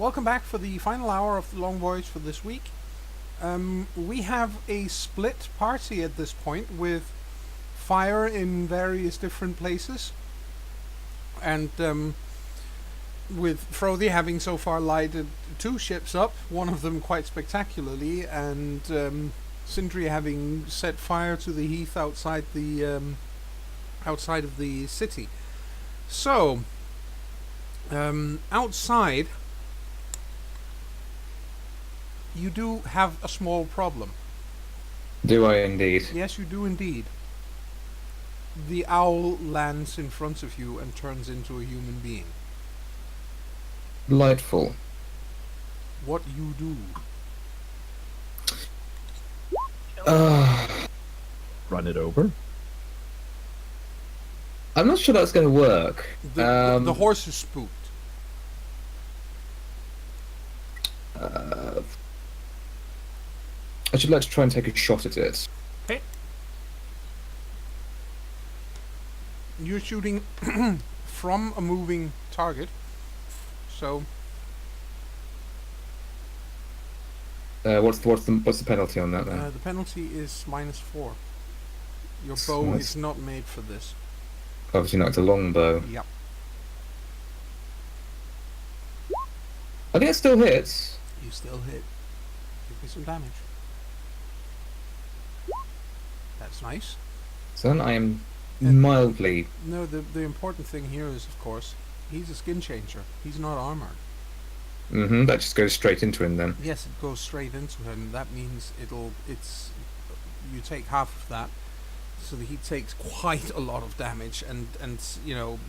welcome back for the final hour of the Long Voyage for this week. We have a split party at this point with fire in various different places, and with Frothy having so far lighted 2 ships up, one of them quite spectacularly, and Sindri having set fire to the heath outside of the city. So, outside, you do have a small problem. Do I indeed? Yes, you do indeed. The owl lands in front of you and turns into a human being. Delightful. What you do? Run it over? I'm not sure that's going to work. The horse is spooked. I should like to try and take a shot at it. Okay. You're shooting from a moving target, so What's the penalty on that then? the penalty is -4. Your bow is not made for this. Obviously not. It's a longbow. Yep. I think it still hits. You still hit. Give me some damage. That's nice. So then I am mildly. No, the important thing here is, of course, he's a skin changer. He's not armored. That just goes straight into him then. Yes, it goes straight into him. That means you take half of that, so that he takes quite a lot of damage and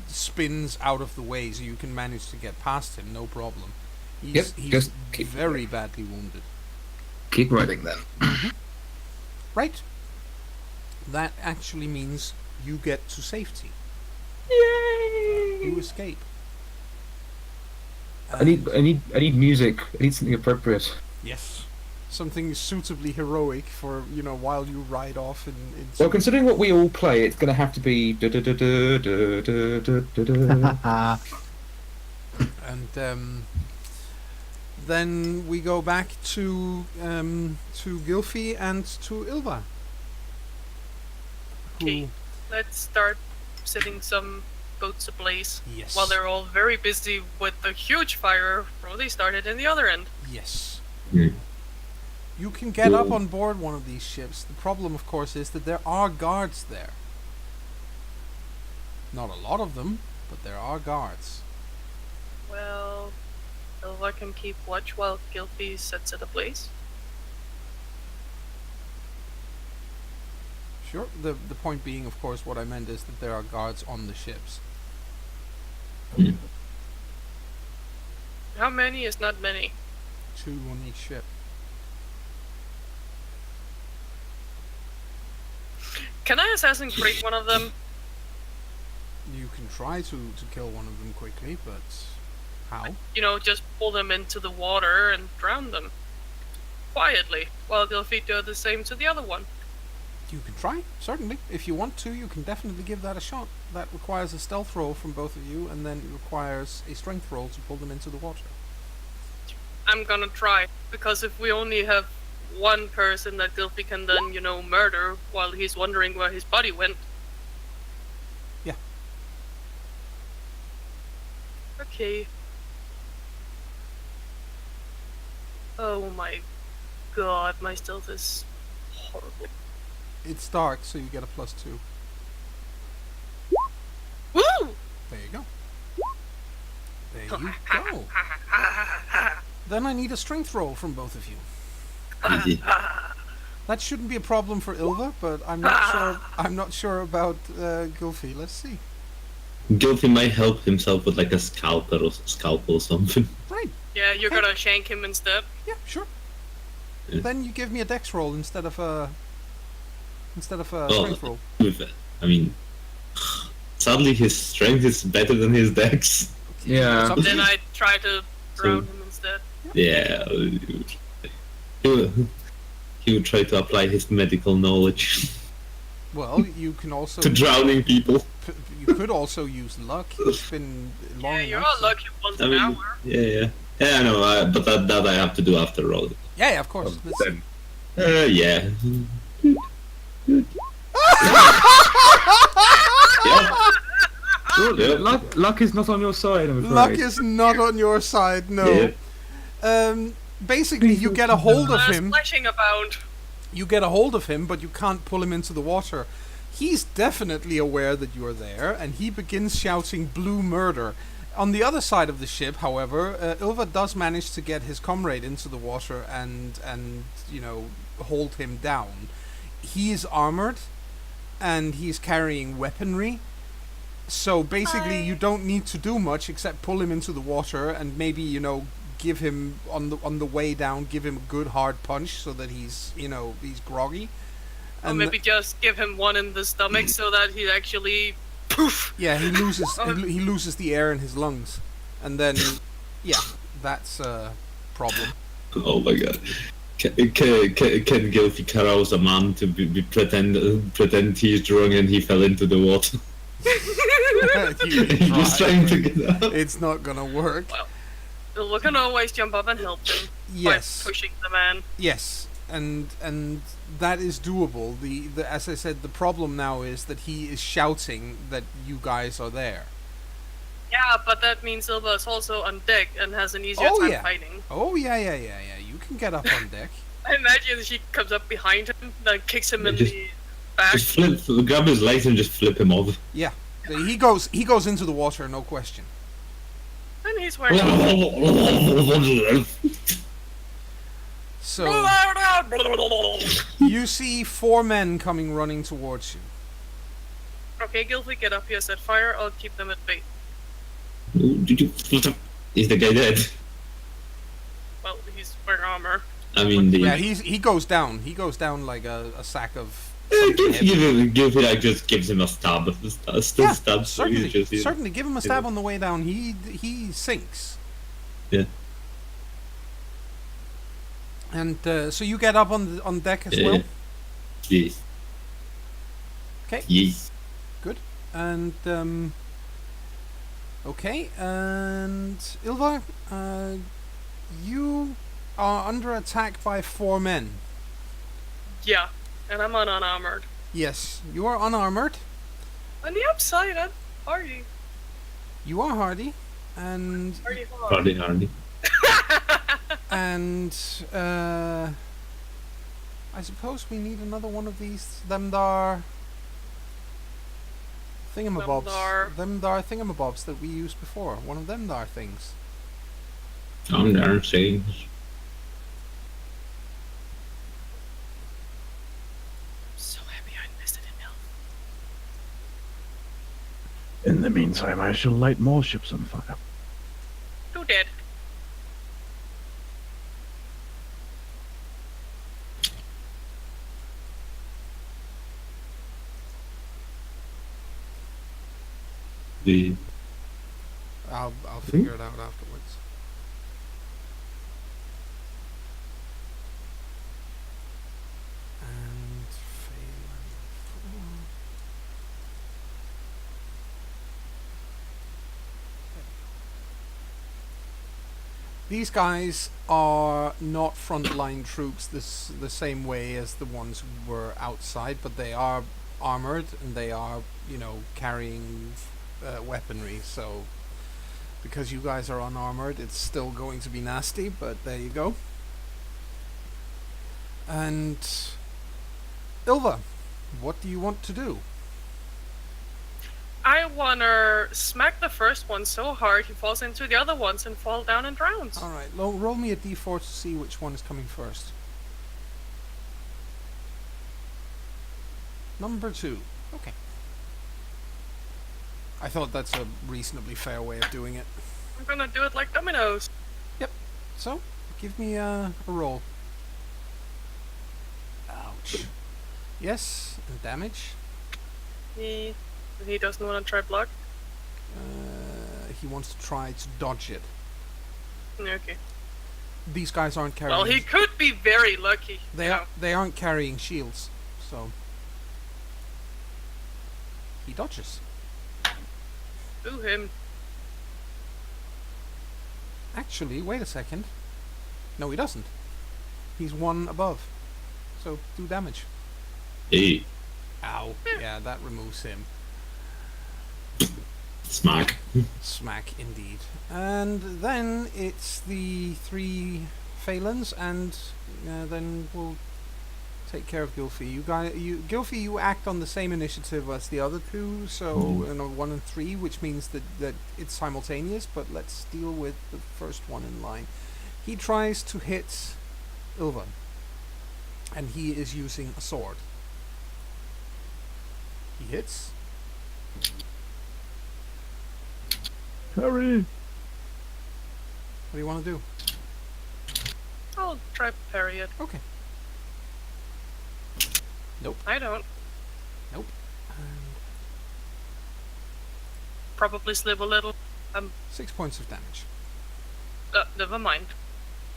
spins out of the way, so you can manage to get past him, no problem. He's just very badly wounded. Keep riding then. Right. That actually means you get to safety. Yay! You escape. I need music. I need something appropriate. Yes. Something suitably heroic for, while you ride off in Well, considering what we all play, it's going to have to be. And then we go back to Gylfi and to Ilva. Okay, let's start setting some boats ablaze. Yes. While they're all very busy with the huge fire Brody started in the other end. Yes. Mm. You can get up on board one of these ships. The problem, of course, is that there are guards there. Not a lot of them, but there are guards. Well, Ilva can keep watch while Gylfi sets it ablaze. Sure. The point being, of course, what I meant is that there are guards on the ships. How many is not many? 2 on each ship. Can I assassin create one of them? You can try to kill one of them quickly, but how? Just pull them into the water and drown them. Quietly, while Gylfi do the same to the other one. You can try, certainly. If you want to, you can definitely give that a shot. That requires a stealth roll from both of you, and then it requires a strength roll to pull them into the water. I'm gonna try, because if we only have one person that Gylfi can then, murder while he's wondering where his body went. Yeah. Okay. Oh my god, my stealth is horrible. It's dark, so you get a +2. Woo! There you go. There you go. Then I need a strength roll from both of you. That shouldn't be a problem for Ilva, but I'm not sure. I'm not sure about Gylfi. Let's see. Gylfi might help himself with like a scalpel or something. Right. Yeah, you're gonna shank him instead. Yeah, sure. Yeah. Then you give me a dex roll instead of a strength roll. Sadly his strength is better than his dex. Yeah. Then I try to drown him instead. Yeah. He would try to apply his medical knowledge Well, you can also to drowning people. You could also use luck. It's been long Yeah, you're enough. all lucky once an hour. Yeah. Yeah, I know, but that I have to do after roll. Yeah, of course. Let's see. Then Yeah. Yeah. good. Yep. Luck is not on your side, I'm afraid. Luck is not on your side, no. Yeah. Basically, you get a hold of him. Splashing about. You get a hold of him, but you can't pull him into the water. He's definitely aware that you're there, and he begins shouting blue murder. On the other side of the ship, however, Ilva does manage to get his comrade into the water and hold him down. He is armored, and he's carrying weaponry. So basically, you don't need to do much except pull him into the water and maybe give him on the way down, give him a good hard punch so that he's groggy. Or maybe just give him one in the stomach so that he actually poof. Yeah, he loses the air in his lungs, and then that's a problem. Oh my god. Can Gilfy carouse a man to pretend he's drunk and he fell into the water? He's just trying to get out. It's not gonna work. Well, we can always jump up and help him. Yes. By pushing the man. Yes, and that is doable. The as I said, the problem now is that he is shouting that you guys are there. Yeah, but that means Silva is also on deck and has an easier time fighting. Oh yeah. You can get up on deck. I imagine she comes up behind him, then kicks him in the back. Just grab his legs and just flip him off. Yeah, he goes into the water, no question. And he's wearing. So you see 4 men coming running towards you. Okay, Gilfy, get up here, set fire. I'll keep them at bay. Is the guy dead? Well, he's wearing armor. I mean, he goes down. He goes down like a sack of. Give like just gives him a stab. Stab. Certainly, give him a stab on the way down. He sinks. Yeah. And so you get up on deck as well. Yes. Okay. Yes. Good. And okay. And Ilva, you are under attack by 4 men. Yeah, and I'm unarmored. Yes, you are unarmored. On the upside, I'm hardy. You are hardy, and Hardy. and I suppose we need another one of these Themdar thingamabobs. Themdar thingamabobs that we used before. One of Themdar things. Themdar things. So happy I invested in Elf. In the meantime, I shall light more ships on fire. Who did? I'll figure it out afterwards. And these guys are not frontline troops the same way as the ones who were outside, but they are armored and they are, carrying weaponry. So because you guys are unarmored, it's still going to be nasty, but there you go. And Ilva, what do you want to do? I wanna smack the first one so hard he falls into the other ones and fall down and drowns. Alright, roll me a d4 to see which one is coming first. Number 2. Okay. I thought that's a reasonably fair way of doing it. I'm gonna do it like dominoes. Yep. So, give me a roll. Ouch. Yes, and damage. He doesn't want to try block. He wants to try to dodge it. Okay. These guys aren't carrying. Well, he could be very lucky. They aren't carrying shields, so he dodges. Boo him. Actually, wait a second. No, he doesn't. He's 1 above. So, do damage. Hey, Ow. Yeah, that removes him. smack. Smack, indeed. And then it's the 3 Phalans, and then we'll take care of Gylfi. Gylfi, you act on the same initiative as the other 2, so 1 and 3, which means that it's simultaneous. But let's deal with the first one in line. He tries to hit Ilva, and he is using a sword. He hits. Hurry! What do you want to do? I'll try to parry it. Okay. Nope. I don't. And Probably slip a little. 6 points of damage. Never mind.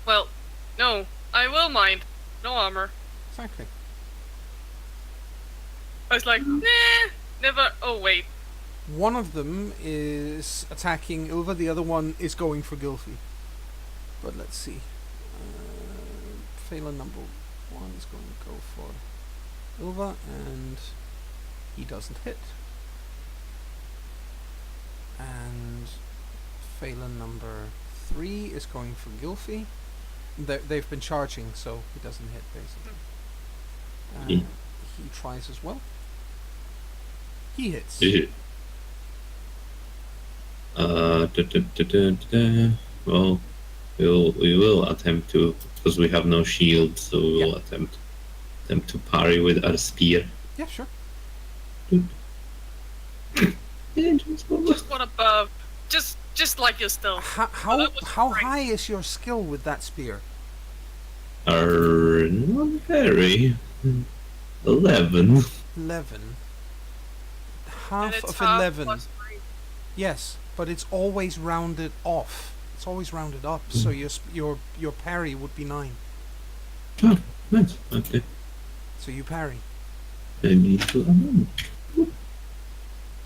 Well, no, I will mind. No armor. Exactly. I was like, nah, never. Oh, wait. One of them is attacking Ilva, the other one is going for Gylfi. But let's see. Phelan number 1 is going to go for Ilva, and he doesn't hit. And Phelan number 3 is going for Gylfi. They've been charging, so he doesn't hit, basically. He tries as well. He hits. Well, we will attempt to, because we have no shield, so we will attempt to parry with our spear. Yeah, sure. Just what above? Just like your stealth. How high is your skill with that spear? Not very. 11. 11. And Half it's of half 11. plus 3. Yes, but it's always rounded off. It's always rounded up, so your parry would be 9. Oh, nice. Okay. So you parry. I need to amend.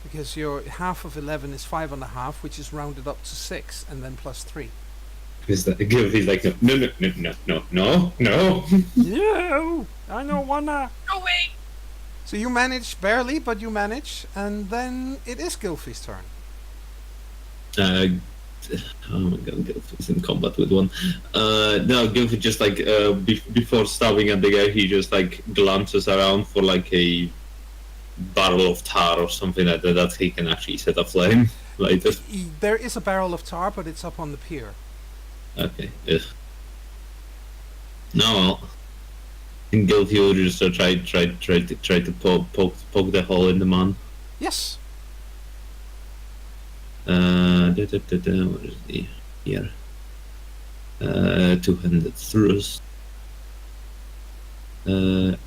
Because your half of 11 is 5.5, which is rounded up to 6, and then plus 3. He's like, no. No! I don't wanna! Go away! So you manage, barely, but you manage, and then it is Gylfi's turn. Oh my god, Gylfi's in combat with one. No, Gylfi just like, before stabbing at the guy, he just like glances around for like a barrel of tar or something like that he can actually set a flame later. There is a barrel of tar, but it's up on the pier. Okay, ugh. No, and Gylfi will just try to poke the hole in the man. Yes. What is the here? Two-handed thrust. It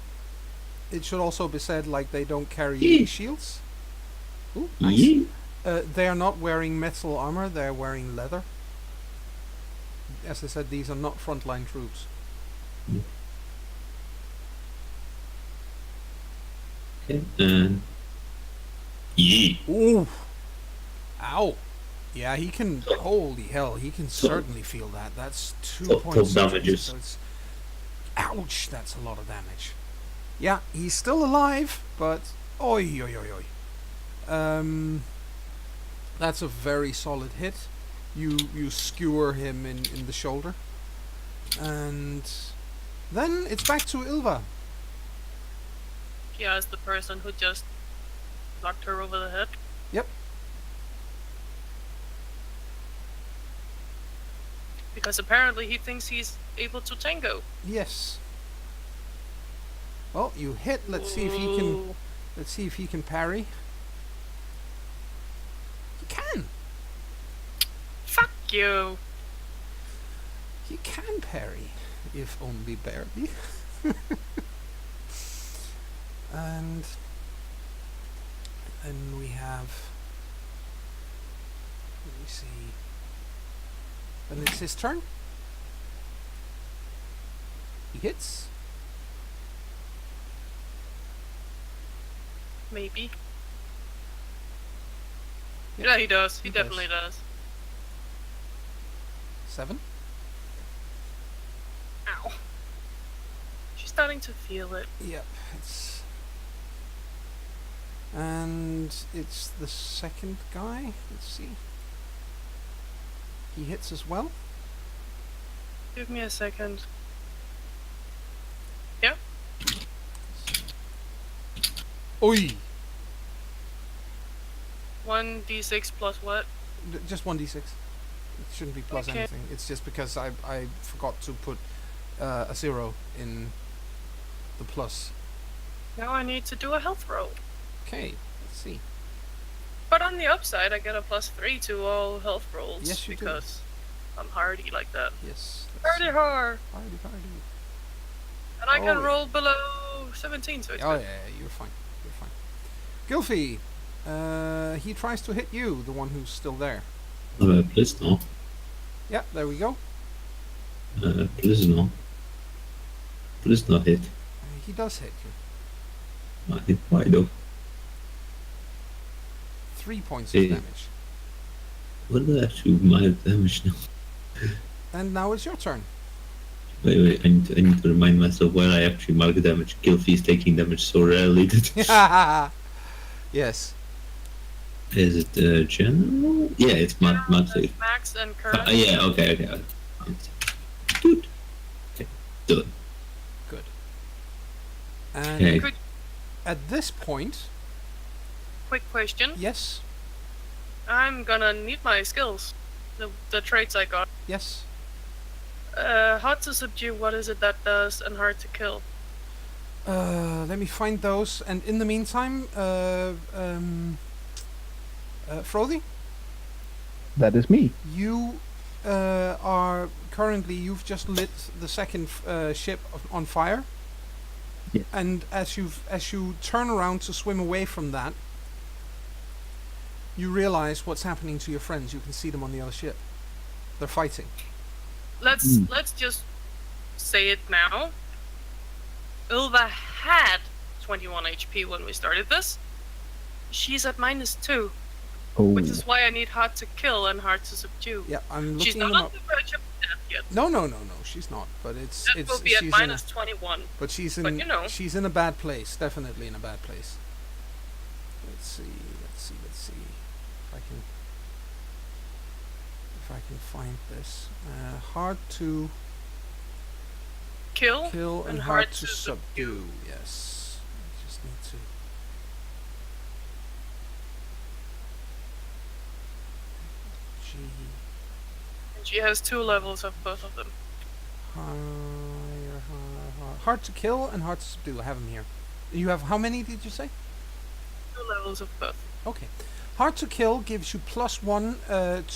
should also be said, like, they don't carry shields. Ooh, nice. Yeah. They are not wearing metal armor, they're wearing leather. As I said, these are not frontline troops. Okay, and yeah. Ooh! Ow! Yeah, he can. Holy hell, he can certainly feel that. That's 2 points of damages. So it's, ouch! That's a lot of damage. Yeah, he's still alive, but oi oi oi oi. That's a very solid hit. You skewer him in the shoulder, and then it's back to Ilva. Yeah, as the person who just knocked her over the head. Yep. Because apparently he thinks he's able to tango. Yes. Well, you hit. Let's see if he can. Ooh. Let's see if he can parry. He can. Fuck you. He can parry, if only barely. And then we have. Let me see. Then it's his turn. He hits. Maybe. Yep. Yeah, he does. He He definitely does. 7. Ow. She's starting to feel it. Yep, it's... And it's the second guy. Let's see. He hits as well. Give me a second. Yeah. Oi! 1d6 plus what? Just 1d6. It shouldn't be plus Okay. anything. It's just because I forgot to put a 0 in the plus. Now I need to do a health roll. Okay, let's see. But on the upside, I get a +3 to all health rolls. Yes, you do. because I'm hardy like that. Yes. Hardy hard! Hardy. And I can Oh, yeah. roll below 17, so it's Oh good. yeah, you're fine. You're fine. Gilfy, he tries to hit you, the one who's still there. Please no. Yeah, there we go. Please no. Please no hit. He does hit you. Why though? 3 points Hey. of damage. What the actual mild damage now? And now it's your turn. Wait, I need to remind myself where I actually mark damage. Gilfy is taking damage so rarely that... Yes. Is it general? Yeah, it's max save. Max and current. Yeah, okay. Good. Okay, done. Good. And Okay. Could- at this point, Quick question. yes, I'm gonna need my skills. The traits I got. yes. Hard to subdue, what is it that does, and hard to kill? Let me find those. And in the meantime, Frothy, That is me. you are currently, you've just lit the second ship on fire. Yes. And as you turn around to swim away from that, you realize what's happening to your friends. You can see them on the other ship. They're fighting. Let's just say it now. Ilva had 21 HP when we started this. She's at -2, Oh, which is why I need hard to kill and hard to subdue. Yeah, I'm She's looking not them on up. the verge of death yet. No, she's not. But That will be at she's in a, -21. but she's but in you know. she's in a bad place. Definitely in a bad place. Let's see. If I can find this. Hard to Kill kill and and hard to subdue. Yes. I just need to. G. and she has 2 levels of both of them. Hard to kill and hard to subdue. I have them here. You have how many did you say? 2 levels of both. Okay. Hard to kill gives you +1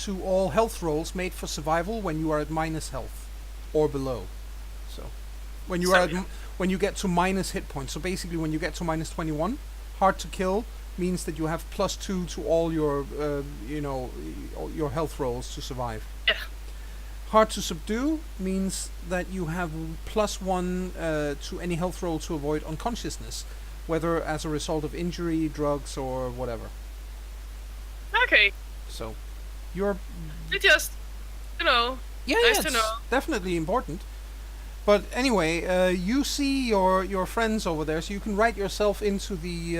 to all health rolls made for survival when you are at minus health or below. So when you So, are at yeah. when you get to minus hit points. So basically, when you get to -21, hard to kill means that you have +2 to all your all your health rolls to survive. Yeah. Hard to subdue means that you have +1 to any health roll to avoid unconsciousness, whether as a result of injury, drugs, or whatever. Okay, So, you're it just, yeah, Nice yeah, to it's know. definitely important. But anyway, you see your friends over there, so you can write yourself into the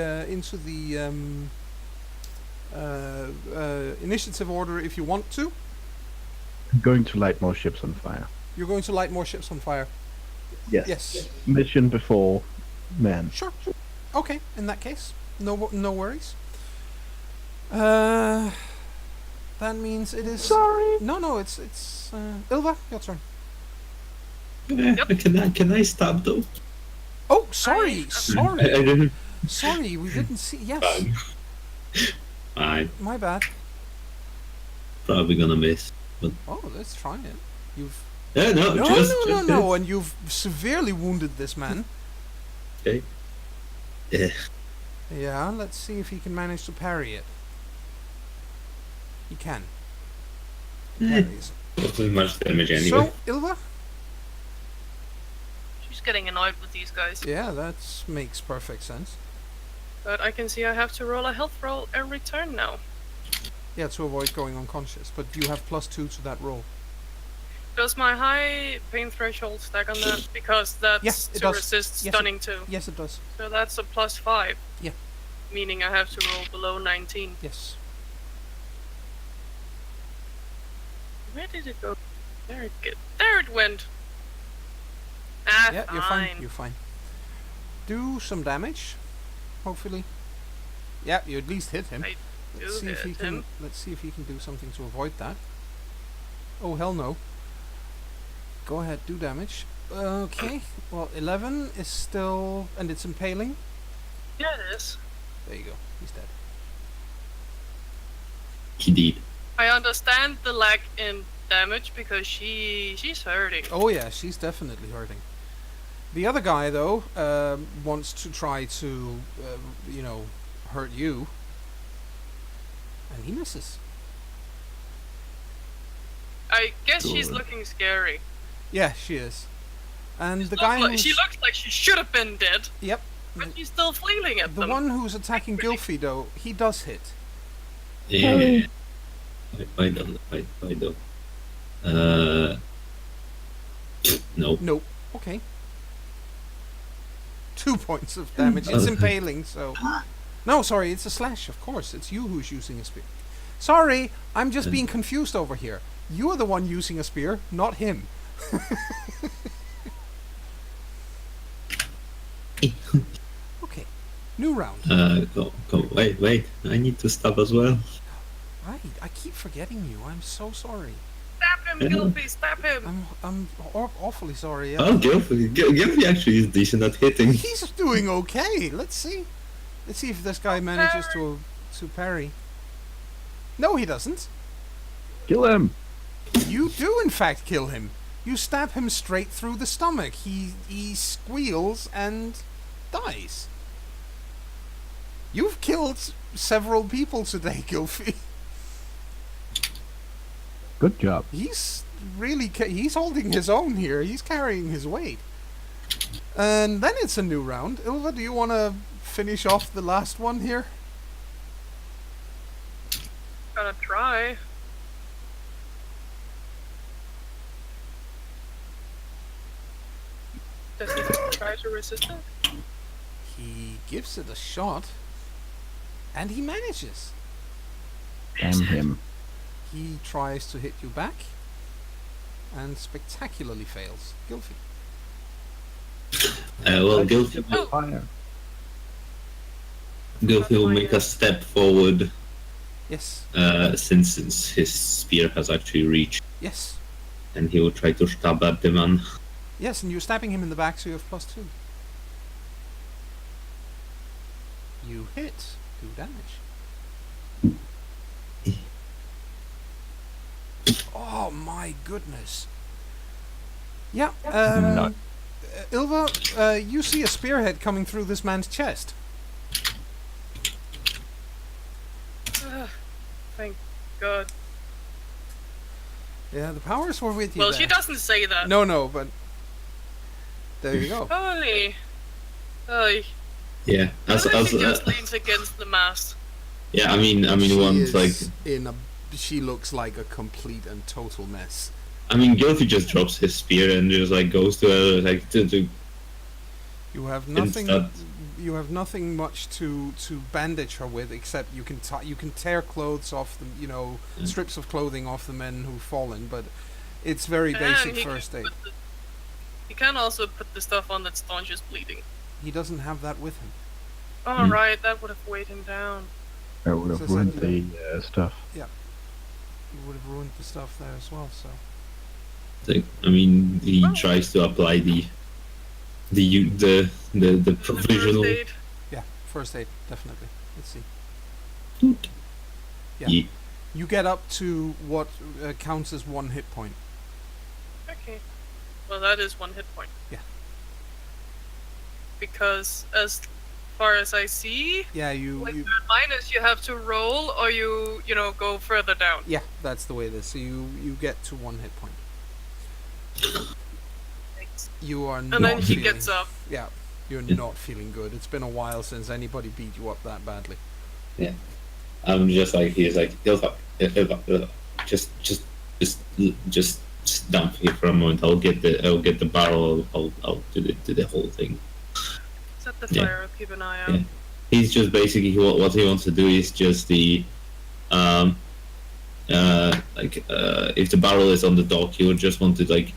initiative order if you want to. I'm going to light more ships on fire. You're going to light more ships on fire. Yes. Yes. Mission before man. Sure. Okay. In that case, no worries. That means it is. Sorry. No, it's Ilva, your turn. Can I stab though? Oh, sorry, I sorry, didn't. sorry. We didn't see. Yes, Fine. my bad. Probably gonna miss. Oh, let's try it. You've Yeah, no, no, just no, and you've severely wounded this man. Okay. Yeah. Yeah, let's see if he can manage to parry it. He can. Eh, Parries. Wasn't much damage anyway. So, Ilva? she's getting annoyed with these guys. Yeah, that makes perfect sense. But I can see I have to roll a health roll every turn now. Yeah, to avoid going unconscious, but you have +2 to that roll. Does my high pain threshold stack on that? Because that's Yes, it to does. resist Yes, stunning too. Yes, it does. So that's a +5. Yeah. Meaning I have to roll below 19. Yes. Where did it go? There it went. Ah, Yeah, fine. you're fine. You're fine. Do some damage, hopefully. Yeah, you at least hit him. I Let's do see if he hit can. him. Let's see if he can do something to avoid that. Oh hell no! Go ahead, do damage. Okay. Well, 11 is still, and it's impaling. Yeah, it is. There you go. He's dead. He did. I understand the lack in damage because she's hurting. Oh yeah, she's definitely hurting. The other guy though wants to try to, hurt you, and he misses. I guess she's Good. looking scary. Yeah, she is. And the Look guy like- who's she looks like she should have been dead, yep, but she's still flailing at the them. one who's attacking Gylfi though, he does hit. Yeah. I don't. No. Nope. Okay. 2 points of damage. It's impaling, so. No, sorry, it's a slash. Of course, it's you who's using a spear. Sorry, I'm just being confused over here. You're the one using a spear, not him. Okay, new round. Go. Wait. I need to stop as well. Right, I keep forgetting you. I'm so sorry. Stab him, Gylfi, stab him! I'm awfully sorry. Oh, Gylfi actually is decent at hitting. He's doing okay. Let's see. Let's see if this guy manages to parry. No, he doesn't. Kill him. You do, in fact, kill him. You stab him straight through the stomach. He squeals and dies. You've killed several people today, Gylfi. Good job. He's really he's holding his own here. He's carrying his weight. And then it's a new round. Ilva, do you want to finish off the last one here? Gotta try. Does he try to resist it? He gives it a shot. And he manages. Damn him. He tries to hit you back. And spectacularly fails. Gylfi. Well, Let's Gylfi get the fire. will make a step forward Yes. since his spear has actually reached, Yes. and he will try to stab at the man. Yes, and you're stabbing him in the back, so you have +2. You hit. 2 damage. Oh my goodness. Yeah, No. Ilva, you see a spearhead coming through this man's chest. Thank God. Yeah, the powers were with you Well, there. she doesn't say that. No, but there you go. Holy. Yeah, She just leans against the mast. yeah. I mean, She once is like, she looks like a complete and total mess. Gylfi just drops his spear and just like goes to her like to You have nothing. Instead- You have nothing much to bandage her with, except you can tear clothes off the strips of clothing off the men who've fallen, but it's very And basic he first can aid. He can also put the stuff on that staunches bleeding. He doesn't have that with him. Alright, that would have weighed him down. I would So have ruined essentially- the stuff. He would have ruined the stuff there as well. So like, he tries to apply the provisional. First aid. yeah, first aid definitely. Let's see. Yeah. Yeah. You get up to what counts as 1 hit point. Okay. Well, that is 1 hit point. Yeah. Because as far as I see, Yeah, you minus you have to roll or you go further down. yeah, that's the way it is. So you get to 1 hit point. Thanks. You are And not then he feeling, gets up. Yeah, you're not feeling good. It's been a while since anybody beat you up that badly. I'm just like he's like Ilva, just sit down here for a moment. I'll get the barrel. I'll do the whole thing. Set the Yeah. fire. Keep an eye out. Yeah. He's just basically what he wants to do is just the if the barrel is on the dock, he would just want to like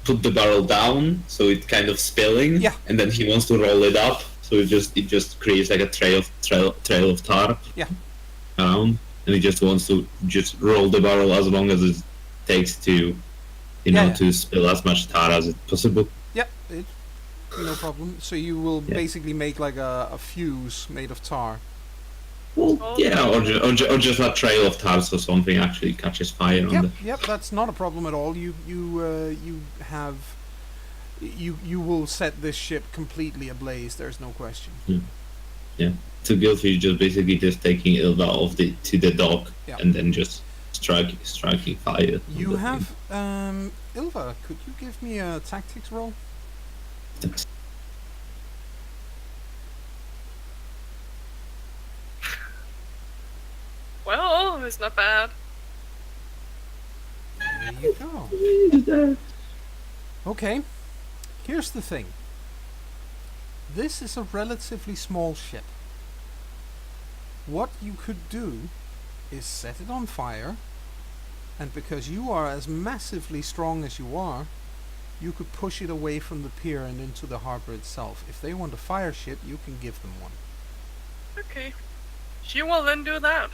put the barrel down so it's kind of spilling. Yeah. And then he wants to roll it up, so it just creates like a trail of tar. Yeah. Around, and he just wants to just roll the barrel as long as it takes to, to spill as much tar as possible. Yep, no problem. So you will basically make like a fuse made of tar. Well, yeah, or just a trail of tar so something actually catches fire on the. Yep, that's not a problem at all. You will set this ship completely ablaze. There's no question. Yeah. So Guilty just basically just taking Ilva off to the dock and then just striking fire. You have Ilva. Could you give me a tactics roll? Thanks. Well, it's not bad. There you go. Okay. Here's the thing. This is a relatively small ship. What you could do is set it on fire, and because you are as massively strong as you are, you could push it away from the pier and into the harbor itself. If they want a fire ship, you can give them one. Okay. She will then do that.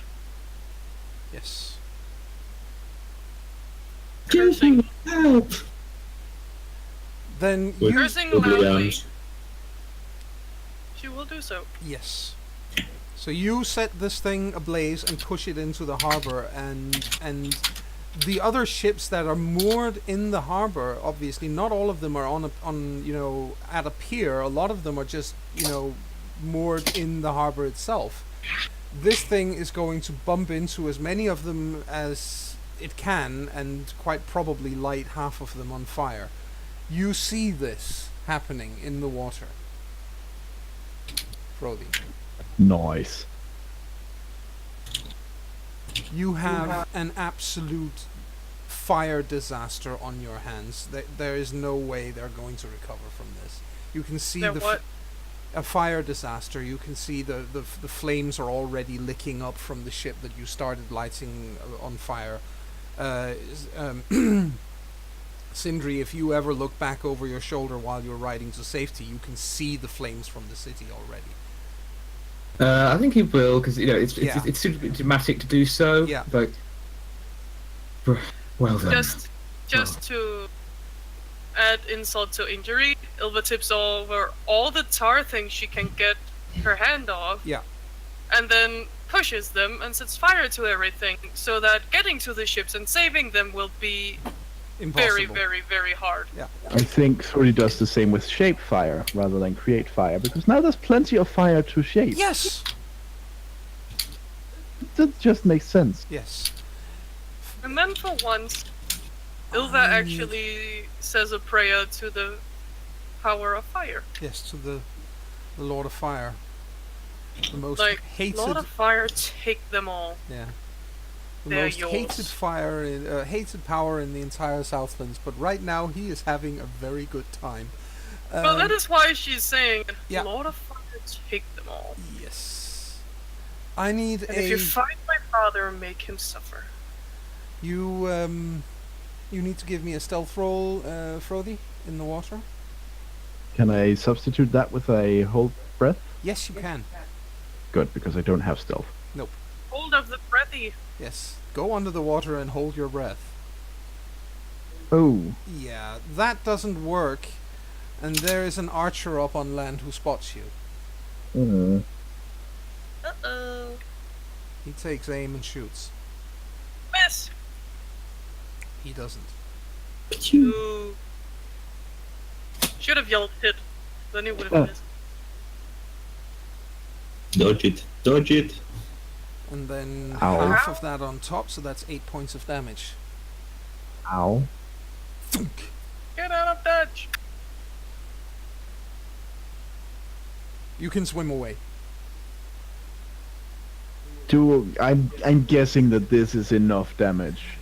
Yes. Cursing, help! Then With you... Cursing lovely loudly. arms. She will do so. Yes. So you set this thing ablaze and push it into the harbor, and the other ships that are moored in the harbor, obviously not all of them are on at a pier. A lot of them are just moored in the harbor itself. This thing is going to bump into as many of them as it can, and quite probably light half of them on fire. You see this happening in the water. Frothy. Nice. You have an absolute fire disaster on your hands. There is no way they're going to recover from this. You can see a fire disaster. You can see the flames are already licking up from the ship that you started lighting on fire. Sindri, if you ever look back over your shoulder while you're riding to safety, you can see the flames from the city already. I think he will, because it's too dramatic to do so. Yeah. But well done. Just to add insult to injury, Ilva tips over all the tar things she can get her hand off. Yeah. And then pushes them and sets fire to everything, so that getting to the ships and saving them will be Impossible. very, very, very hard. Yeah. I think Thordy does the same with shape fire rather than create fire, because now there's plenty of fire to shape. Yes. That just makes sense. Yes. And then for once, Ilva actually says a prayer to the power of fire. Yes, to the Lord of Fire. The most Like, hated. Lord of Fire, take them all. Yeah. The They're most yours. hated power in the entire Southlands, but right now he is having a very good time. Well, that is why she's saying, yeah. Lord of Fire, take them all. Yes. I need And if you find my father, make him suffer. You need to give me a stealth roll, Frothy, in the water. Can I substitute that with a hold breath? Yes, you can. Good, because I don't have stealth. Nope. Hold of the breathy. Yes. Go under the water and hold your breath. Oh. Yeah, that doesn't work. And there is an archer up on land who spots you. Uh-oh. He takes aim and shoots. Miss! He doesn't. Ooh. Should have yelled hit. Then he would have missed. Dodge it. And then Ow. half of that on top, so that's 8 points of damage. Ow. Thunk. Get out of Dutch! You can swim away. I'm guessing that this is enough damage.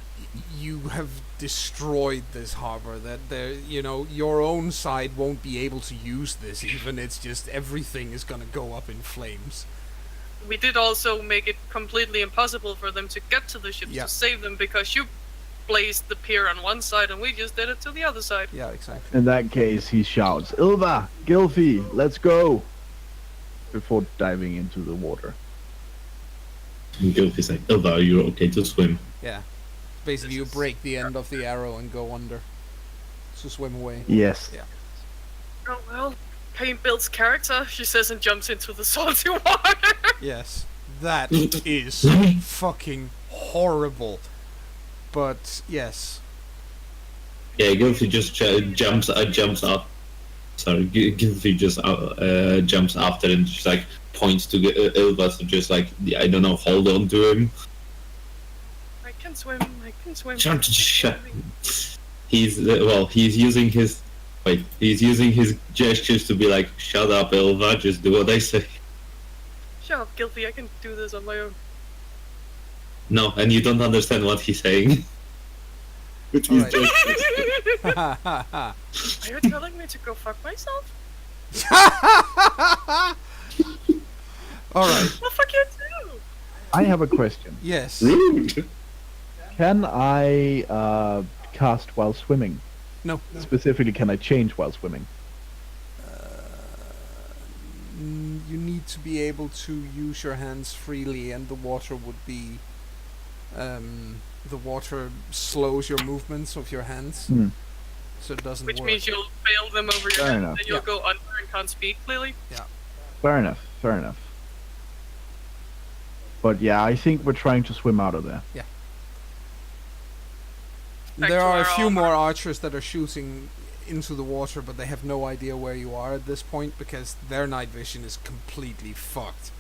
you have destroyed this harbor. That your own side won't be able to use this. Even it's just everything is gonna go up in flames. We did also make it completely impossible for them to get to the ships Yeah. to save them because you blazed the pier on one side and we just did it to the other side. Yeah, exactly. In that case, he shouts, Ilva, Gilfy, let's go! Before diving into the water. And Gilfy's like, Ilva, you're okay to swim. Yeah. Basically, you break the end of the arrow and go under. To swim away. Yes. Yeah. Oh well, pain builds character, she says and jumps into the salty water. Yes. That is fucking horrible. But, yes. Yeah, Gilfy just jumps up. Sorry, Gilfy just jumps after and just like points to Ilva to just like, I don't know, hold on to him. I can swim. He's using his gestures to be like, shut up, Ilva, just do what I say. Shut up, Gilfy, I can do this on my own. No, and you don't understand what he's saying. Which is Alright. just Are you telling me to go fuck myself? Alright. Well, fuck you too! I have a question. Yes. rude. Can I cast while swimming? No. Specifically, can I change while swimming? You need to be able to use your hands freely, and the water would be. The water slows your movements of your hands, Hmm. so it doesn't Which work. means you'll fail them over your Fair head, enough. then you'll Yeah. go under and can't speak clearly. Fair enough. But yeah, I think we're trying to swim out of there. Back There to are a our few armor. more archers that are shooting into the water, but they have no idea where you are at this point because their night vision is completely fucked.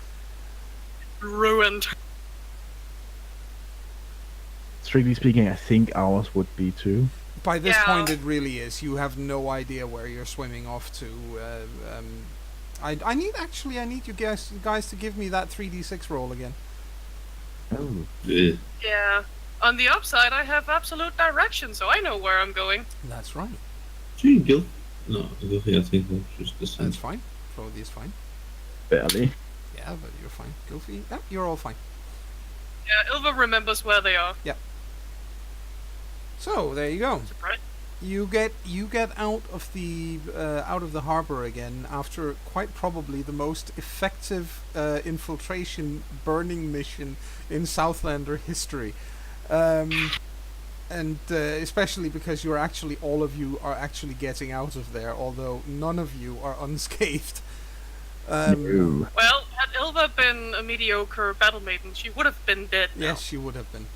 Ruined. Strictly speaking, I think ours would be too. By this Yeah. point, it really is. You have no idea where you're swimming off to. I need you guys to give me that 3d6 roll again. Oh. Yeah. On the upside, I have absolute direction, so I know where I'm going. That's right. Gee, Gil. No, Gilfy, I think that's just the same. That's fine. Probably is fine. Barely. Yeah, but you're fine. Goofy. Yeah, you're all fine. Yeah, Ilva remembers where they are. So there you go. Surprise. You get out of the harbor again after quite probably the most effective infiltration burning mission in Southlander history, and especially because all of you are actually getting out of there, although none of you are unscathed. No. Well, had Ilva been a mediocre battle maiden, she would have been dead now. Yes, she would have been.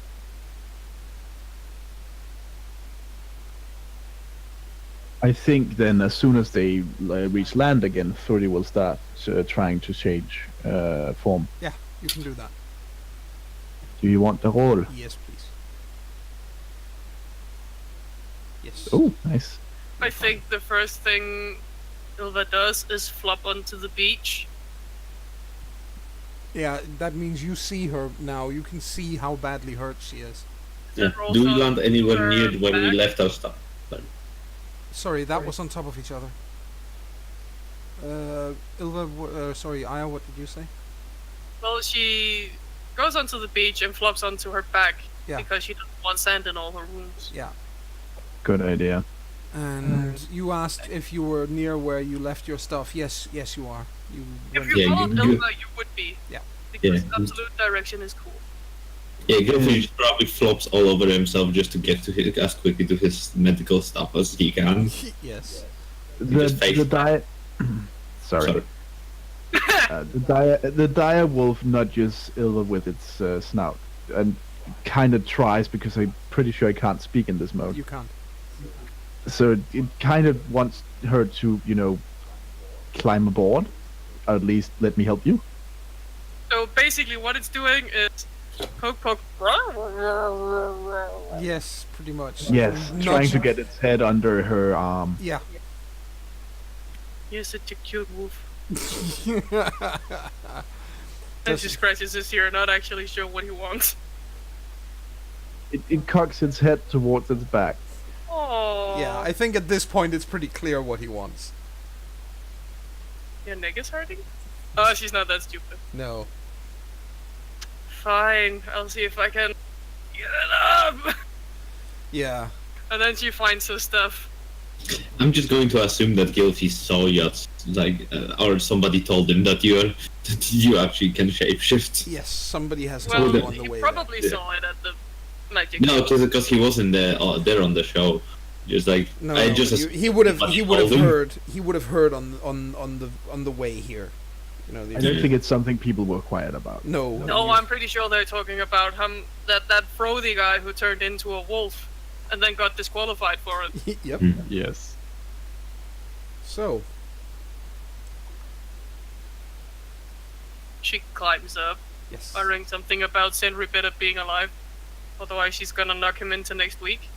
I think then, as soon as they reach land again, Thordy will start trying to change form. Yeah, you can do that. Do you want the roll? Yes, please. Yes. Oh, nice. I think the first thing Ilva does is flop onto the beach. Yeah, that means you see her now. You can see how badly hurt she is. Yeah. Also Do we land anywhere near her where we back. left our stuff? Sorry, that was on top of each other. Ilva, sorry, Aya, what did you say? Well, she goes onto the beach and flops onto her back Yeah. because she doesn't want sand in all her wounds. Yeah. Good idea. And you asked if you were near where you left your stuff. Yes, you are. You If went- you Yeah, followed you- Ilva, you would be. Yeah. Because Yeah. absolute direction is cool. Yeah, Gilfy probably flops all over himself just to get to his, as quickly to his medical stuff as he can. yes. just face- Sorry. The dire wolf nudges Ilva with its snout and kind of tries, because I'm pretty sure I can't speak in this mode. You can't. So it kind of wants her to, climb aboard. Or at least let me help you. So basically, what it's doing is poke, poke. Yes, pretty much. Yes, Nudge- trying to get its head under her arm. Yeah. You're such a cute wolf. And Does- she scratches his ear, not actually sure what he wants. It cocks its head towards its back. Oh. Yeah, I think at this point it's pretty clear what he wants. Your neck is hurting? Oh, she's not that stupid. No. Fine, I'll see if I can get it up. Yeah. And then she finds her stuff. I'm just going to assume that Gilfy saw you, or somebody told him that you actually can shapeshift. Yes, somebody has Well, told him on the he way probably there. saw it at the magic No, show. because he wasn't there on the show. Just like there. No, I no, just he would have told him. heard on the way here. You know, I don't think it's something people were quiet about. No. No, I'm pretty sure they're talking about that Frothy guy who turned into a wolf and then got disqualified for it. Yep. Yes. So, She climbs up, yes. uttering something about Sindri better being alive. Otherwise she's gonna knock him into next week.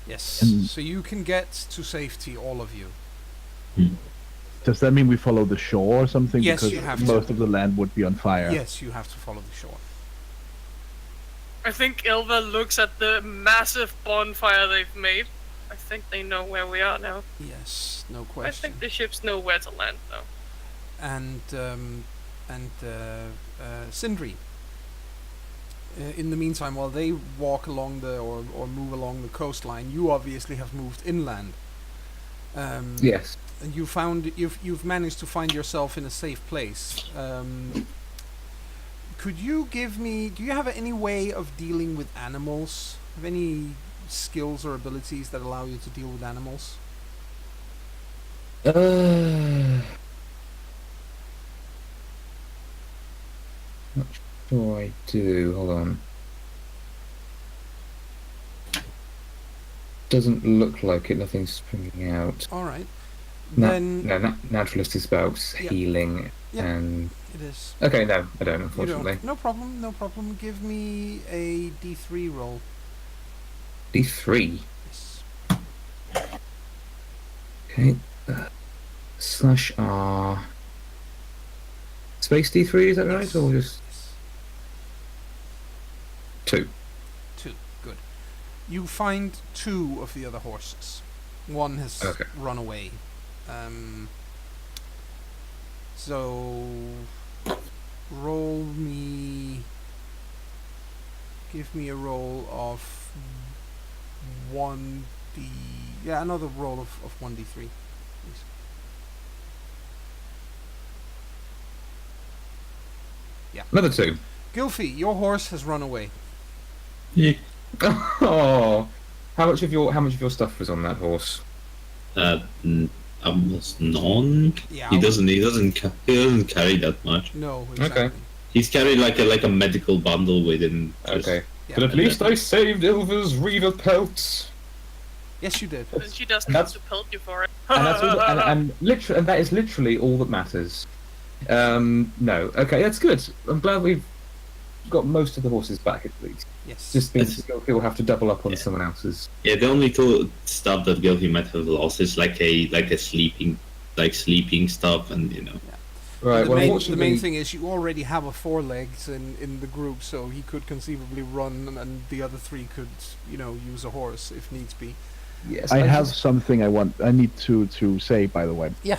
Yes. And- So you can get to safety, all of you. Does that mean we follow the shore or something? Yes, because you have to. most of the land would be on fire. Yes, you have to follow the shore. I think Ilva looks at the massive bonfire they've made. I think they know where we are now. Yes, no I question. think the ships know where to land now. And Sindri. In the meantime, while they walk along or move along the coastline, you obviously have moved inland. Yes. And you've managed to find yourself in a safe place. Could you give me? Do you have any way of dealing with animals? Have any skills or abilities that allow you to deal with animals? Not sure I do. Hold on. Doesn't look like it. Nothing's springing out. All right. No, Then naturalist is about Yeah. healing Yeah. and. it is. Okay, no, I don't. You Unfortunately, don't. No problem. No problem. Give me a D3 roll. D3. Yes. Okay. /R. Space D3. Is that right, Yes. or just Yes. 2? 2. Good. You find 2 of the other horses. One has Okay. run away. So roll me. Give me a roll of 1d. Yeah, another roll of 1d3. Please. Another 2. Gilfy, your horse has run away. Yeah. Oh, how much of your stuff was on that horse? Almost none. Yeah. He doesn't carry that much. No, exactly. Okay. He's carried like a medical bundle with him. just- Okay. Yeah. But at least I saved Ilva's reaver pelts. Yes, you did. And she doesn't That's- have to pelt you for it. And that's all, and that is literally all that matters. No, okay, that's good. I'm glad we've got most of the horses back at least. Yes. Just means we'll have to double up on Yeah. someone else's. Yeah, the only two stuff that Gilfy might have lost is like a sleeping stuff, and Right. the, Well, main, the unfortunately, main thing is you already have a 4-legs in the group, so he could conceivably run, and the other 3 could, use a horse if needs be. yes, I have just- something I need to say, by the way. Yeah.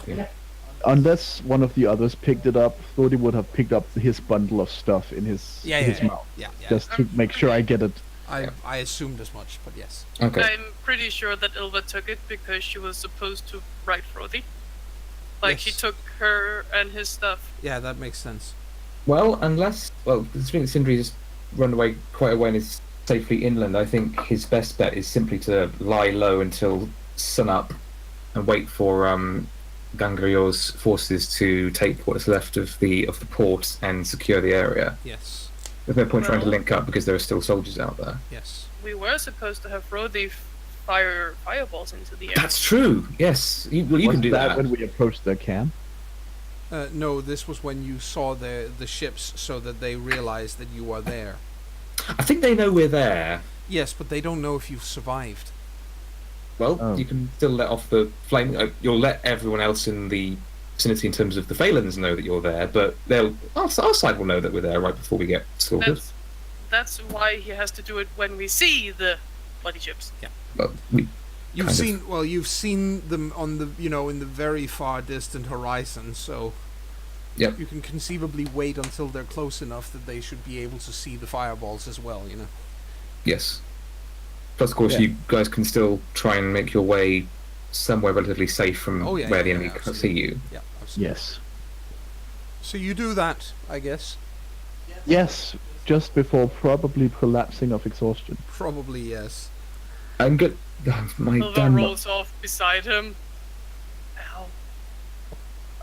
Unless one of the others picked it up, Thordy would have picked up his bundle of stuff in his mouth. Yeah. Just to make sure I get it. I assumed as much, but yes. Okay. I'm pretty sure that Ilva took it because she was supposed to ride Frothy. Like, he Yes. took her and his stuff. Yeah, that makes sense. Well, considering that Sindri just run away quite a way and is safely inland, I think his best bet is simply to lie low until sun up and wait for Gangrio's forces to take what's left of the port and secure the area. Yes. There's no point trying to Well- link up because there are still soldiers out there. Yes. We were supposed to have Frothy fire fireballs into the air. That's true. Yes, you can Wasn't do that. when we approached the camp. No, this was when you saw the ships, so that they realized that you are there. I think they know we're there. Yes, but they don't know if you've survived. Well, Oh. you can still let off the flame. You'll let everyone else in the vicinity, in terms of the Phalans, know that you're there, but our side will know that we're there right before we get slaughtered. that's why he has to do it when we see the bloody ships. But we You've kind of- you've seen them on the, in the very far distant horizon, so Yep. you can conceivably wait until they're close enough that they should be able to see the fireballs as well, Yes. Plus, of course, Yeah. you guys can still try and make your way somewhere relatively safe from Oh, yeah, where yeah, the yeah, enemy can absolutely. see you. Yeah, absolutely. Yes. So you do that, I guess. Yes. Just before probably collapsing of exhaustion. Probably yes. I'm good. My Ilva damn. rolls off beside him. Ow.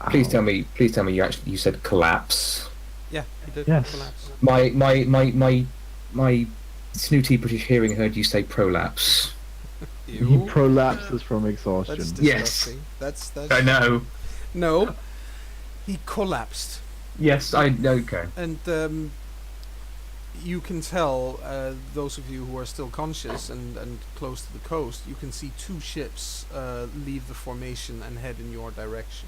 Please Ow. tell me. Please tell me. You said collapse. Yeah, you did Yes. collapse. My snooty British hearing heard you say prolapse. He Ew. prolapses from exhaustion. That's Yes. disgusting. That's I know. No. He collapsed. Yes, I okay. And you can tell, those of you who are still conscious and close to the coast, you can see two ships leave the formation and head in your direction.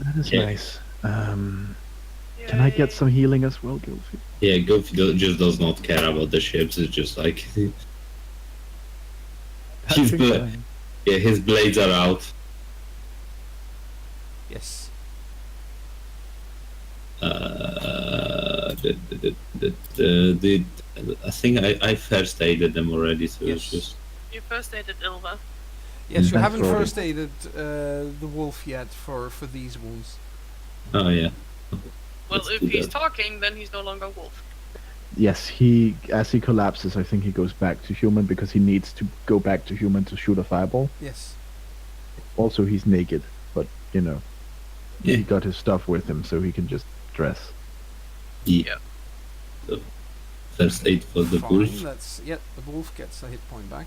That is Yeah. nice. Can I get Yay. some healing as well, Gilfy? Yeah, Goofy just does not care about the ships. It's just like That's bla- fine. his blades are out. Yes. I think I first aided them already, so Yes. it's just You first aided Ilva. Yes, you That's haven't right. first aided the wolf yet for these wounds. oh yeah. Well, Let's if do he's that. talking, then he's no longer wolf. Yes, as he collapses, I think he goes back to human because he needs to go back to human to shoot a fireball. Yes. Also, he's naked, but Yeah. he got his stuff with him, so he can just dress. Yeah. So, first aid for the Fine. wolf. The wolf gets a hit point back.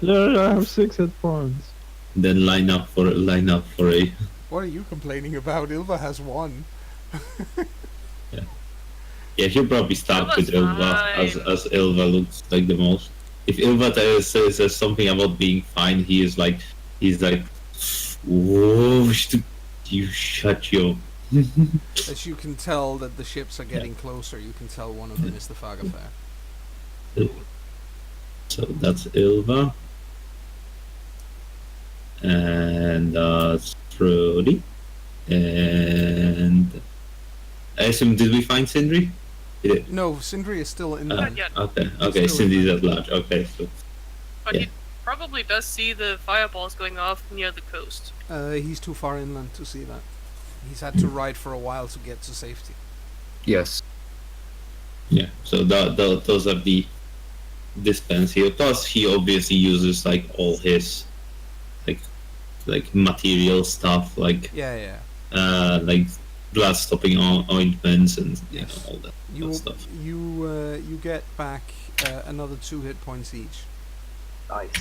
Yeah, I have 6 hit points. Then line up for a. What are you complaining about? Ilva has one. Yeah, he'll probably start Ilva's with Ilva fine. as Ilva looks like the most. If Ilva says something about being fine, he's like, whoa, you shut your. As you can tell that the ships are getting closer, you can tell one of them is the Fagafair. So that's Ilva. And Trudy. And I assume, did we find Sindri? No, Sindri is still in Not yet. Okay, Still Cindy's in at large. Okay, so But Yeah. he probably does see the fireballs going off near the coast. he's too far inland to see that. He's had to ride for a while to get to safety. Yes. yeah, so those are the dispense here. Plus, he obviously uses like all his like material stuff, like Yeah. like blood stopping ointments and Yes. all that You stuff. you get back another 2 hit points each. Nice.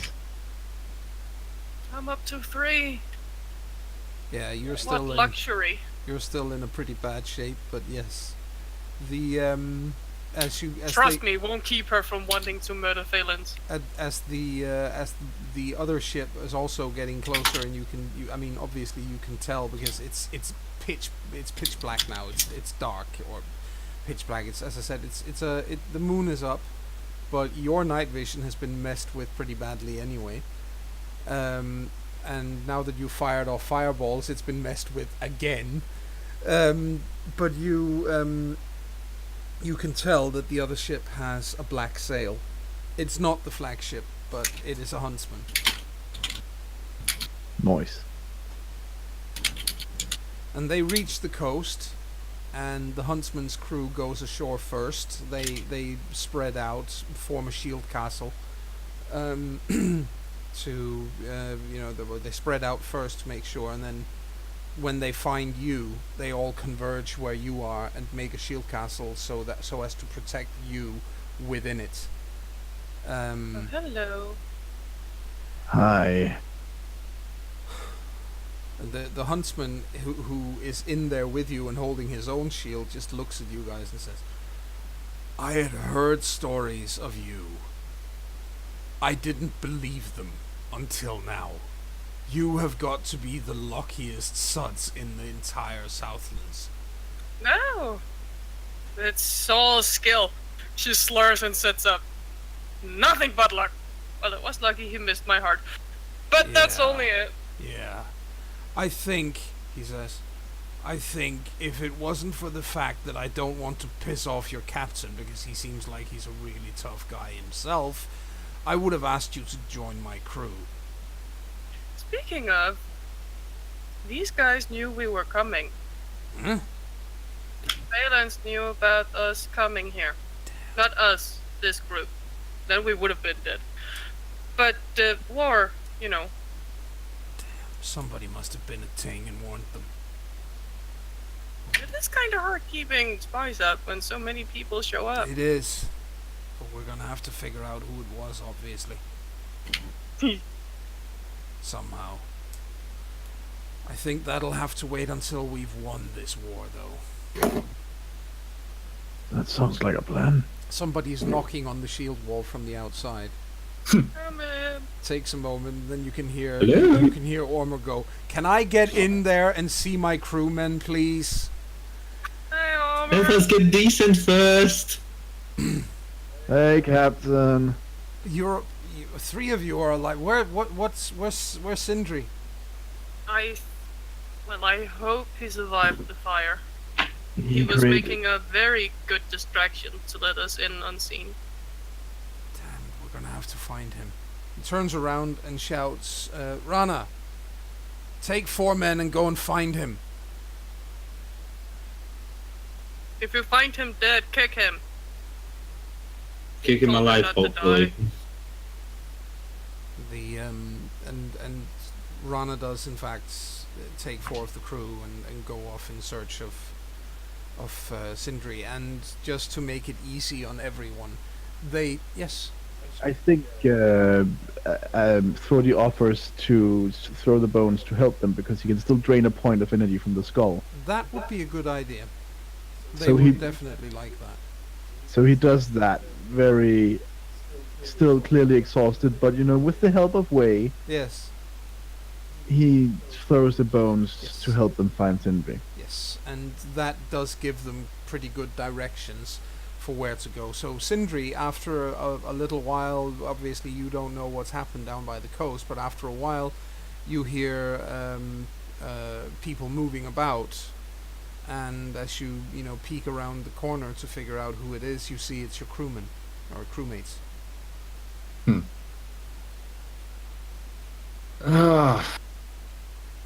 I'm up to 3. Yeah, you're What still luxury. you're still in a pretty bad shape, but yes, the as Trust me, won't keep her from wanting to murder Phalans. as the other ship is also getting closer, and I mean obviously you can tell because it's pitch black now. It's dark or pitch black. It's, as I said, the moon is up, but your night vision has been messed with pretty badly anyway. And now that you fired off fireballs, it's been messed with again. But you can tell that the other ship has a black sail. It's not the flagship, but it is a huntsman. Noise. And they reach the coast, and the huntsman's crew goes ashore first. They spread out, form a shield castle. They spread out first to make sure, and then when they find you, they all converge where you are and make a shield castle so as to protect you within it. Oh, hello. Hi. The huntsman who is in there with you and holding his own shield just looks at you guys and says, "I had heard stories of you. I didn't believe them until now. You have got to be the luckiest suds in the entire Southlands." No. It's all skill. She slurs and sits up. Nothing but luck. Well, it was lucky he missed my heart. But that's Yeah. only it. Yeah. I think, he says, I think if it wasn't for the fact that I don't want to piss off your captain because he seems like he's a really tough guy himself, I would have asked you to join my crew. Speaking of, these guys knew we were coming. Huh? Valence knew about us coming here. Not us, this group. Then we would have been dead. But the war, you know. Somebody must have been a ting and warned them. It is kind of hard keeping spies up when so many people show up. It is. But we're gonna have to figure out who it was, obviously. Somehow. I think that'll have to wait until we've won this war, though. That sounds like a plan. Somebody's knocking on the shield wall from the outside. Come in. Takes a moment, then you can hear Hello? Ormer go, "Can I get in there and see my crewmen, please?" Hey, Let Homer. us get decent first. Hey, Captain. Three of you are alive. Where's Sindri? I hope he survived the fire. He was created- making a very good distraction to let us in unseen. Damn, we're gonna have to find him. He turns around and shouts, "Rana, take 4 men and go and find him." If you find him dead, kick him. Kick him Told me alive, not to hopefully. die. The and Rana does in fact take 4 of the crew and go off in search of Sindri, and just to make it easy on everyone, they I think Thordy offers to throw the bones to help them because he can still drain a point of energy from the skull. that would be a good idea. They So would he- definitely like that. So he does that, very still clearly exhausted, but with the help of Wei, Yes, he throws the bones Yes. to help them find Sindri. yes, and that does give them pretty good directions for where to go. So Sindri, after a little while, obviously you don't know what's happened down by the coast, but after a while, you hear people moving about, and as you peek around the corner to figure out who it is, you see it's your crewmen or crewmates. Ah,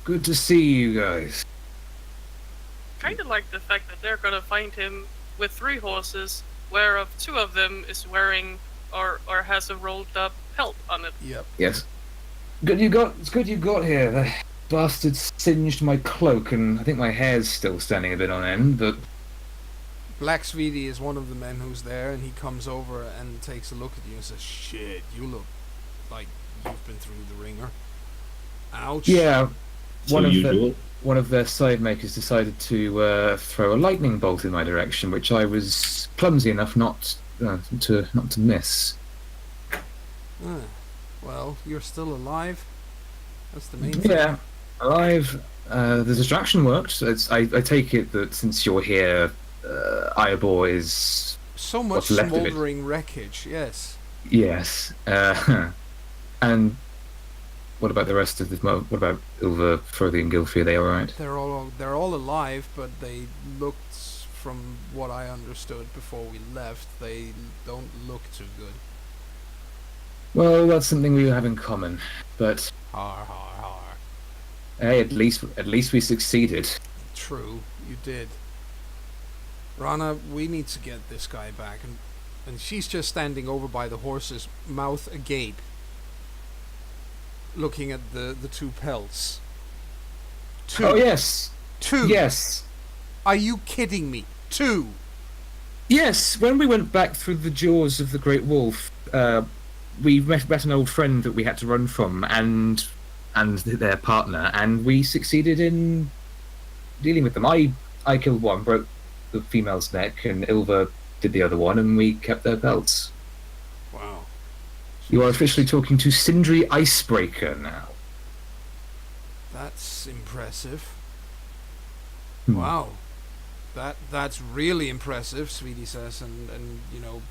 good to see you guys. Kinda like the fact that they're gonna find him with 3 horses, whereof 2 of them is wearing or has a rolled up pelt on it. Yep. Yes. It's good you got here. The bastard singed my cloak, and I think my hair's still standing a bit on end. But Black Svidi is one of the men who's there, and he comes over and takes a look at you and says, "Shit, you look like you've been through the ringer." Ouch. yeah, So one usual. of their side makers decided to throw a lightning bolt in my direction, which I was clumsy enough not to miss. Ah, well, you're still alive. That's the main thing. Yeah, alive. The distraction worked. I take it that since you're here, Iobor is So much What's left of it. smoldering wreckage. Yes. yes. And what about the rest of the? What about Ilva, Frothy, and Gilfrey? Are they all right? They're all alive, but they looked, from what I understood before we left, they don't look too good. Well, that's something we have in common. But Har har har. hey, at least we succeeded. True, you did. Rana, we need to get this guy back, and she's just standing over by the horses, mouth agape, looking at the 2 pelts. 2. Oh yes, 2. yes, Are you kidding me? 2. yes. When we went back through the jaws of the Great Wolf, we met an old friend that we had to run from, and their partner, and we succeeded in dealing with them. I killed one, broke the female's neck, and Ilva did the other one, and we kept their belts. Wow. You are officially talking to Sindri Icebreaker now. That's impressive. Hmm. Wow. That's really impressive, Sweetie says, and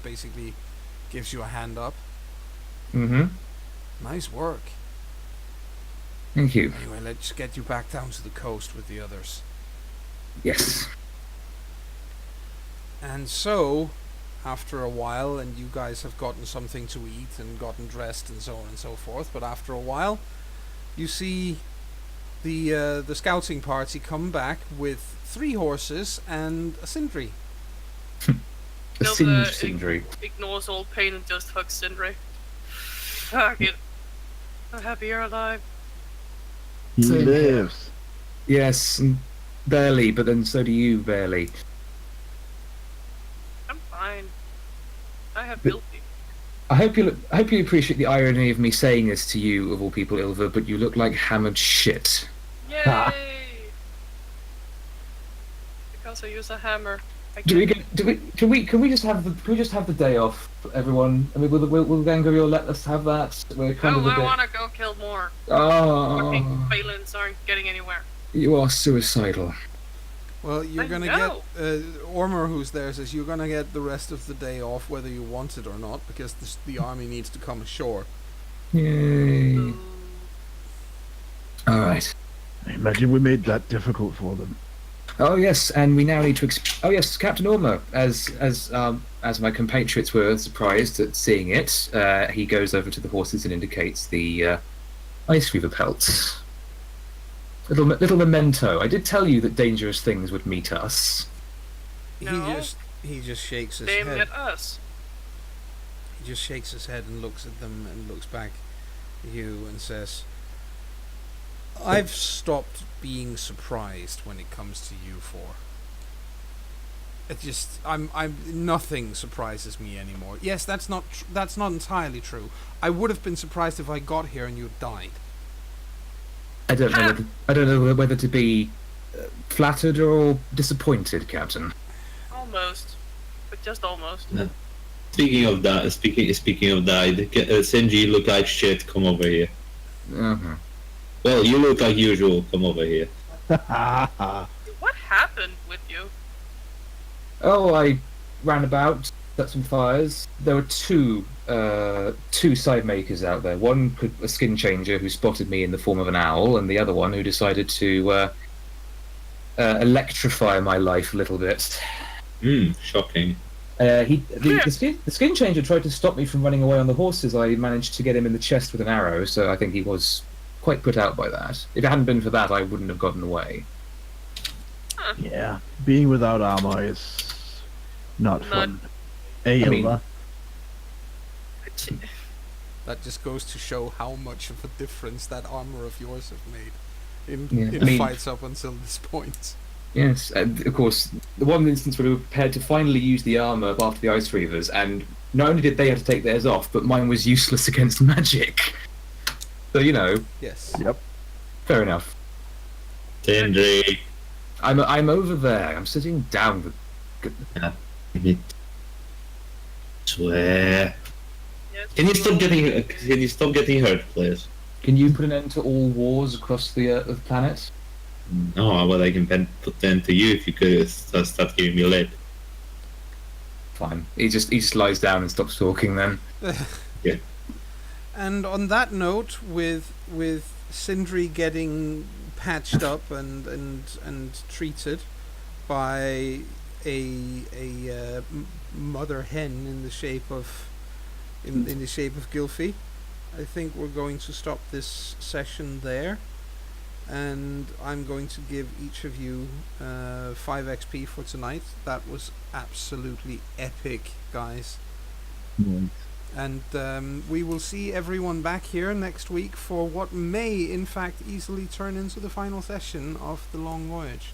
basically gives you a hand up. Mm-hmm. Nice work. Thank you. Anyway, let's get you back down to the coast with the others. Yes. And so, after a while, and you guys have gotten something to eat and gotten dressed and so on and so forth, but after a while, you see the scouting party come back with 3 horses and a Sindri. A Ilva singed Sindri. ignores all pain and just hugs Sindri. Fuck it. I'm happy you're alive. He Same here. lives. Yes, barely, but then so do you, barely. I'm fine. I have But- guilty. I hope you appreciate the irony of me saying this to you, of all people, Ilva, but you look like hammered shit. Yay! Ha. Because I use a hammer. Can we just have the day off, everyone? I mean, will Gangario let us have that? We're kind Oh, of a I bit. wanna go kill more. Oh, Fucking Phalans aren't getting anywhere. you are suicidal. Well, you're I gonna know. get Ormer, who's there, says you're gonna get the rest of the day off, whether you want it or not, because the army needs to come ashore. Yay! Ooh. All right. I imagine we made that difficult for them. Oh yes, and we now need to. Oh yes, Captain Ormer. As my compatriots were surprised at seeing it, he goes over to the horses and indicates the ice weaver pelts. Little memento. I did tell you that dangerous things would meet us. No. He just shakes his They head. met us. He just shakes his head and looks at them and looks back at you and says, "I've stopped being surprised when it comes to you four. It just I'm nothing surprises me anymore. Yes, that's not entirely true. I would have been surprised if I got here and you died. I don't know whether to be flattered or disappointed, Captain. Almost. But just almost. No. Speaking of that, Senji, look like shit. Come over here. Uh-huh. Well, you look like usual. Come over here. What happened with you? Oh, I ran about, set some fires. There were two side makers out there. One a skin changer who spotted me in the form of an owl, and the other one who decided to electrify my life a little bit. Shocking. The skin changer tried to stop me from running away on the horses. I managed to get him in the chest with an arrow, so I think he was quite put out by that. If it hadn't been for that, I wouldn't have gotten away. Yeah, being without armor is not fun. Hey, I mean- Ilva. That just goes to show how much of a difference that armor of yours have made in Yeah, I mean- fights up until this point. Yes, and of course, the one instance where we were prepared to finally use the armor after the Ice Reavers, and not only did they have to take theirs off, but mine was useless against magic. So, Yes. Yep. fair enough. Senji. I'm over there. I'm sitting down with... Swear. Yes. Can you stop getting hurt, please? Can you put an end to all wars across the planet? No, but I can put an end to you if you could start giving me lip. Fine. He just lies down and stops talking then. And on that note, with Sindri getting patched up and treated by a mother hen in the shape of Gylfi, I think we're going to stop this session there, and I'm going to give each of you 5 XP for tonight. That was absolutely epic, guys. Right. And we will see everyone back here next week for what may, in fact, easily turn into the final session of the Long Voyage.